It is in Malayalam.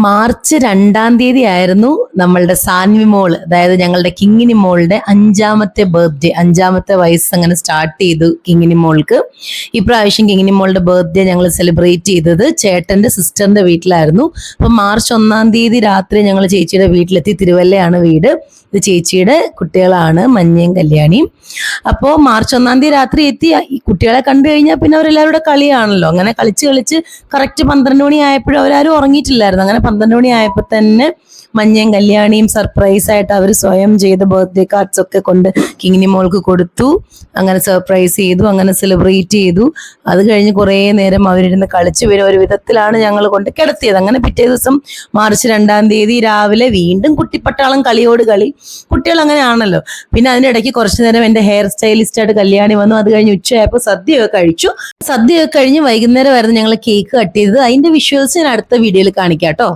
മാർച്ച് 2 ആയിരുന്നു നമ്മളുടെ സാൻവി മോള്, അതായത് ഞങ്ങളുടെ കിങ്ങിനി മോളുടെ 5ാമത്തെ ബർത്ത്ഡേ, 5ാമത്തെ വയസ്സ് അങ്ങനെ സ്റ്റാർട്ട് ചെയ്തു കിങ്ങിനി മോൾക്ക്. ഇപ്രാവശ്യം കിങ്ങിനി മോളുടെ ബർത്ത്ഡേ ഞങ്ങൾ സെലിബ്രേറ്റ് ചെയ്തത് ചേട്ടന്റെ സിസ്റ്ററിന്റെ വീട്ടിലായിരുന്നു. അപ്പൊ മാർച്ച് 1 രാത്രി ഞങ്ങൾ ചേച്ചിയുടെ വീട്ടിലെത്തി. തിരുവല്ലയാണ് വീട്. ഇത് ചേച്ചിയുടെ കുട്ടികളാണ്, മഞ്ഞയും കല്യാണിയും. അപ്പോൾ മാർച്ച് 1 രാത്രി എത്തി. ഈ കുട്ടികളെ കണ്ടു കഴിഞ്ഞാൽ പിന്നെ അവരെല്ലാവരുടെ കളിയാണല്ലോ. അങ്ങനെ കളിച്ച് കറക്റ്റ് 12 മണി ആയപ്പോഴും അവരാരും ഉറങ്ങിയിട്ടില്ലായിരുന്നു. അങ്ങനെ 12 മണി ആയപ്പോൾ തന്നെ മഞ്ഞയും കല്യാണിയും സർപ്രൈസ് ആയിട്ട് അവർ സ്വയം ചെയ്ത ബർത്ത്ഡേ കാർഡ്സ് ഒക്കെ കൊണ്ട് കിങ്ങിനി മോൾക്ക് കൊടുത്തു. അങ്ങനെ സർപ്രൈസ് ചെയ്തു, അങ്ങനെ സെലിബ്രേറ്റ് ചെയ്തു. അത് കഴിഞ്ഞ് കുറേ നേരം അവരിരുന്ന് കളിച്ച് വരും ഒരു വിധത്തിലാണ് ഞങ്ങൾ കൊണ്ട് കിടത്തിയത്. അങ്ങനെ പിറ്റേ ദിവസം മാർച്ച് 2 രാവിലെ വീണ്ടും കുട്ടിപ്പട്ടാളം, കളിയോട് കളി. കുട്ടികൾ അങ്ങനെയാണല്ലോ. പിന്നെ അതിൻ്റെ ഇടയ്ക്ക് കുറച്ചു നേരം എൻ്റെ ഹെയർ സ്റ്റൈലിസ്റ്റായിട്ട് കല്യാണി വന്നു. അത് കഴിഞ്ഞ് ഉച്ചയായപ്പോൾ സദ്യയൊക്കെ കഴിച്ചു. സദ്യയൊക്കെ കഴിഞ്ഞ് വൈകുന്നേരമായിരുന്നു ഞങ്ങൾ കേക്ക് കട്ട് ചെയ്തത്. അതിൻ്റെ വിഷ്വൽസ് ഞാൻ അടുത്ത വീഡിയോയിൽ കാണിക്കാം കേട്ടോ.